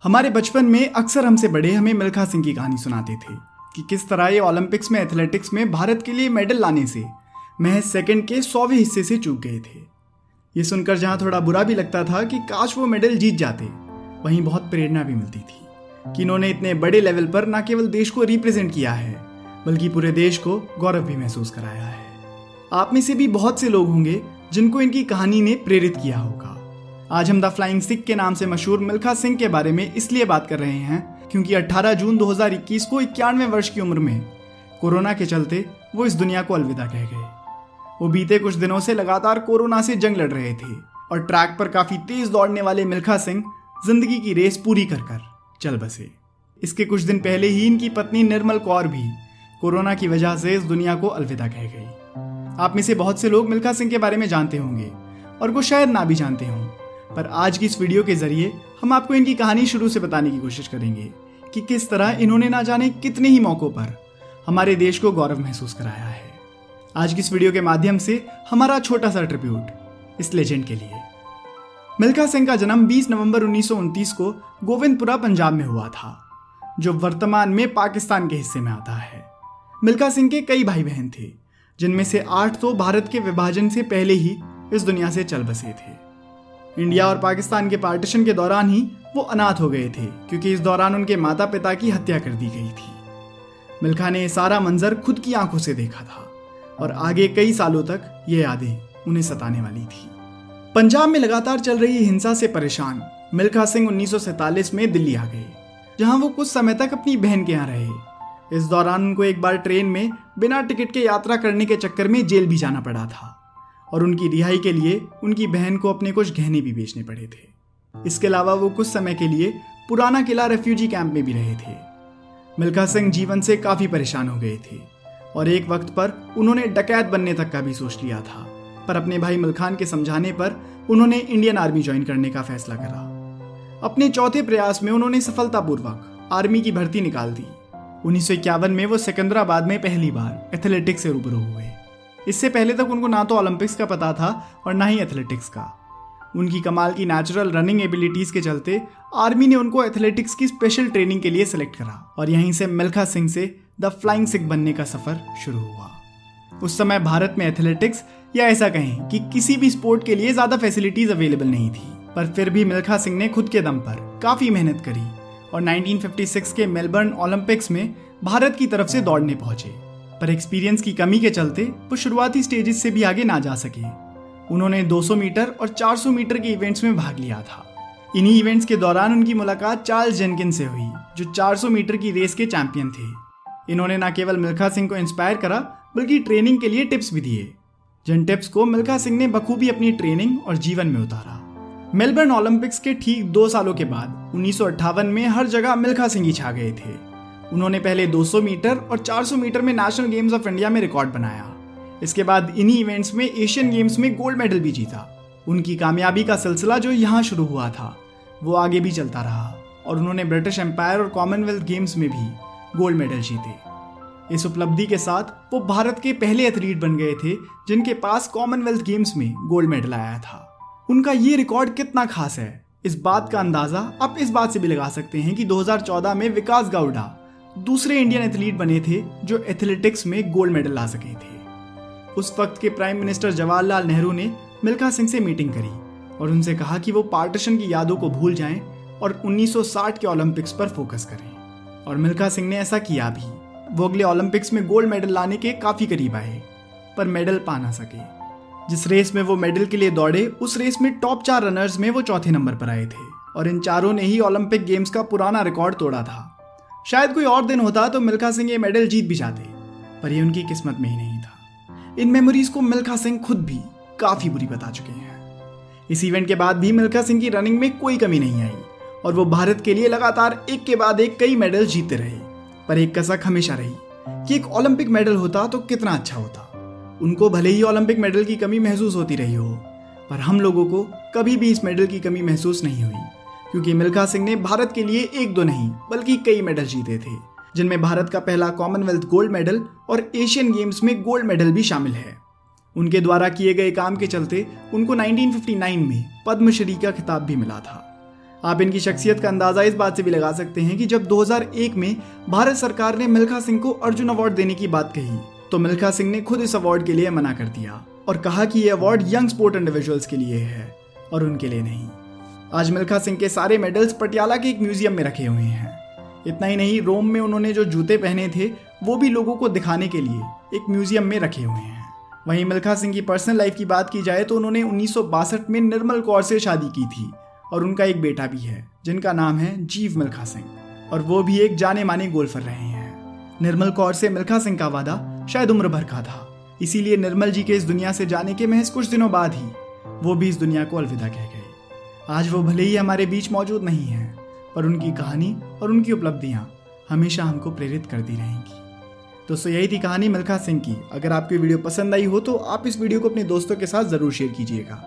हमारे बचपन में अक्सर हमसे बड़े हमें मिल्खा सिंह की कहानी सुनाते थे कि किस तरह ये ओलंपिक्स में एथलेटिक्स में भारत के लिए मेडल लाने से महज सेकंड के 100वें हिस्से से चूक गए थे। ये सुनकर जहाँ थोड़ा बुरा भी लगता था कि काश वो मेडल जीत जाते, वहीं बहुत प्रेरणा भी मिलती थी कि इन्होंने इतने बड़े लेवल पर न केवल देश को रिप्रेजेंट किया है बल्कि पूरे देश को गौरव भी महसूस कराया है। आप में से भी बहुत से लोग होंगे जिनको इनकी कहानी ने प्रेरित किया होगा। आज हम द फ्लाइंग सिख के नाम से मशहूर मिल्खा सिंह के बारे में इसलिए बात कर रहे हैं क्योंकि 18 जून 2021 को 91 वर्ष की उम्र में कोरोना के चलते वो इस दुनिया को अलविदा कह गए। वो बीते कुछ दिनों से लगातार कोरोना से जंग लड़ रहे थे और ट्रैक पर काफी तेज दौड़ने वाले मिल्खा सिंह जिंदगी की रेस पूरी कर चल बसे। इसके कुछ दिन पहले ही इनकी पत्नी निर्मल कौर भी कोरोना की वजह से इस दुनिया को अलविदा कह गई। आप में से बहुत से लोग मिल्खा सिंह के बारे में जानते होंगे और वो शायद ना भी जानते हों, पर आज की इस वीडियो के जरिए हम आपको इनकी कहानी शुरू से बताने की कोशिश करेंगे कि किस तरह इन्होंने ना जाने कितने ही मौकों पर हमारे देश को गौरव महसूस कराया है। आज की इस वीडियो के माध्यम से हमारा छोटा सा ट्रिब्यूट इस लेजेंड के लिए। मिल्खा सिंह का जन्म 20 नवंबर 1929 को गोविंदपुरा पंजाब में हुआ था, जो वर्तमान में पाकिस्तान के हिस्से में आता है। मिल्खा सिंह के कई भाई बहन थे, जिनमें से 8 तो भारत के विभाजन से पहले ही इस दुनिया से चल बसे थे। इंडिया और पाकिस्तान के पार्टीशन के दौरान ही वो अनाथ हो गए थे क्योंकि इस दौरान उनके माता पिता की हत्या कर दी गई थी। मिल्खा ने सारा मंजर खुद की आंखों से देखा था और आगे कई सालों तक ये यादें उन्हें सताने वाली थी। पंजाब में लगातार चल रही हिंसा से परेशान मिल्खा सिंह 1947 में दिल्ली आ गए, जहां वो कुछ समय तक अपनी बहन के यहाँ रहे। इस दौरान उनको एक बार ट्रेन में बिना टिकट के यात्रा करने के चक्कर में जेल भी जाना पड़ा था और उनकी रिहाई के लिए उनकी बहन को अपने कुछ गहने भी बेचने पड़े थे। इसके अलावा वो कुछ समय के लिए पुराना किला रेफ्यूजी कैंप में भी रहे थे। मिल्खा सिंह जीवन से काफी परेशान हो गए थे और एक वक्त पर उन्होंने डकैत बनने तक का भी सोच लिया था, पर अपने भाई मलखान के समझाने पर उन्होंने इंडियन आर्मी ज्वाइन करने का फैसला करा। अपने चौथे प्रयास में उन्होंने सफलतापूर्वक आर्मी की भर्ती निकाल दी। 1951 में वो सिकंदराबाद में पहली बार एथलेटिक्स से रूबरू हुए। इससे पहले तक उनको ना तो ओलंपिक्स का पता था और ना ही एथलेटिक्स का। उनकी कमाल की नेचुरल रनिंग एबिलिटीज के चलते आर्मी ने उनको एथलेटिक्स की स्पेशल ट्रेनिंग के लिए सिलेक्ट करा और यहीं से मिल्खा सिंह से द फ्लाइंग सिख बनने का सफर शुरू हुआ। उस समय भारत में एथलेटिक्स या ऐसा कहें कि किसी भी स्पोर्ट के लिए ज्यादा फैसिलिटीज अवेलेबल नहीं थी, पर फिर भी मिल्खा सिंह ने खुद के दम पर काफी मेहनत करी और 1956 के मेलबर्न ओलंपिक्स में भारत की तरफ से दौड़ने पहुंचे। पर एक्सपीरियंस की कमी के चलते वो शुरुआती स्टेजेस से भी आगे ना जा सके। उन्होंने 200 मीटर और 400 मीटर के इवेंट्स में भाग लिया था। इन्हीं इवेंट्स के दौरान उनकी मुलाकात चार्ल्स जेनकिंस से हुई, जो 400 मीटर की रेस के चैंपियन थे। इन्होंने न केवल मिल्खा सिंह को इंस्पायर करा बल्कि ट्रेनिंग के लिए टिप्स भी दिए, जिन टिप्स को मिल्खा सिंह ने बखूबी अपनी ट्रेनिंग और जीवन में उतारा। मेलबर्न ओलंपिक्स के ठीक 2 सालों के बाद 1958 में हर जगह मिल्खा सिंह ही छा गए थे। उन्होंने पहले 200 मीटर और 400 मीटर में नेशनल गेम्स ऑफ इंडिया में रिकॉर्ड बनाया। इसके बाद इन्हीं इवेंट्स में एशियन गेम्स में गोल्ड मेडल भी जीता। उनकी कामयाबी का सिलसिला जो यहाँ शुरू हुआ था वो आगे भी चलता रहा और उन्होंने ब्रिटिश एम्पायर और कॉमनवेल्थ गेम्स में भी गोल्ड मेडल जीते। इस उपलब्धि के साथ वो भारत के पहले एथलीट बन गए थे जिनके पास कॉमनवेल्थ गेम्स में गोल्ड मेडल आया था। उनका ये रिकॉर्ड कितना खास है, इस बात का अंदाजा आप इस बात से भी लगा सकते हैं कि 2014 में विकास गौड़ा दूसरे इंडियन एथलीट बने थे जो एथलेटिक्स में गोल्ड मेडल ला सके थे। उस वक्त के प्राइम मिनिस्टर जवाहरलाल नेहरू ने मिल्खा सिंह से मीटिंग करी और उनसे कहा कि वो पार्टीशन की यादों को भूल जाएं और 1960 के ओलंपिक्स पर फोकस करें, और मिल्खा सिंह ने ऐसा किया भी। वो अगले ओलंपिक्स में गोल्ड मेडल लाने के काफी करीब आए, पर मेडल पा ना सके। जिस रेस में वो मेडल के लिए दौड़े उस रेस में टॉप 4 रनर्स में वो चौथे नंबर पर आए थे और इन चारों ने ही ओलंपिक गेम्स का पुराना रिकॉर्ड तोड़ा था। शायद कोई और दिन होता तो मिल्खा सिंह ये मेडल जीत भी जाते, पर ये उनकी किस्मत में ही नहीं था। इन मेमोरीज को मिल्खा सिंह खुद भी काफी बुरी बता चुके हैं। इस इवेंट के बाद भी मिल्खा सिंह की रनिंग में कोई कमी नहीं आई और वो भारत के लिए लगातार एक के बाद एक कई मेडल जीतते रहे, पर एक कसक हमेशा रही कि एक ओलंपिक मेडल होता तो कितना अच्छा होता। उनको भले ही ओलंपिक मेडल की कमी महसूस होती रही हो, पर हम लोगों को कभी भी इस मेडल की कमी महसूस नहीं हुई, क्योंकि मिल्खा सिंह ने भारत के लिए 1-2 नहीं बल्कि कई मेडल जीते थे, जिनमें भारत का पहला कॉमनवेल्थ गोल्ड मेडल और एशियन गेम्स में गोल्ड मेडल भी शामिल है। उनके द्वारा किए गए काम के चलते उनको 1959 में पद्मश्री का खिताब भी मिला था। आप इनकी शख्सियत का अंदाजा इस बात से भी लगा सकते हैं कि जब 2001 में भारत सरकार ने मिल्खा सिंह को अर्जुन अवार्ड देने की बात कही तो मिल्खा सिंह ने खुद इस अवार्ड के लिए मना कर दिया और कहा कि यह अवार्ड यंग स्पोर्ट इंडिविजुअल्स के लिए है और उनके लिए नहीं। आज मिल्खा सिंह के सारे मेडल्स पटियाला के एक म्यूजियम में रखे हुए हैं। इतना ही नहीं, रोम में उन्होंने जो जूते पहने थे वो भी लोगों को दिखाने के लिए एक म्यूजियम में रखे हुए हैं। वहीं मिल्खा सिंह की पर्सनल लाइफ की बात की जाए तो उन्होंने 1962 में निर्मल कौर से शादी की थी और उनका एक बेटा भी है जिनका नाम है जीव मिल्खा सिंह और वो भी एक जाने माने गोल्फर रहे हैं। निर्मल कौर से मिल्खा सिंह का वादा शायद उम्र भर का था, इसीलिए निर्मल जी के इस दुनिया से जाने के महज कुछ दिनों बाद ही वो भी इस दुनिया को अलविदा कह गए। आज वो भले ही हमारे बीच मौजूद नहीं है, पर उनकी कहानी और उनकी उपलब्धियां हमेशा हमको प्रेरित करती रहेंगी। दोस्तों, यही थी कहानी मिल्खा सिंह की। अगर आपको वीडियो पसंद आई हो तो आप इस वीडियो को अपने दोस्तों के साथ ज़रूर शेयर कीजिएगा।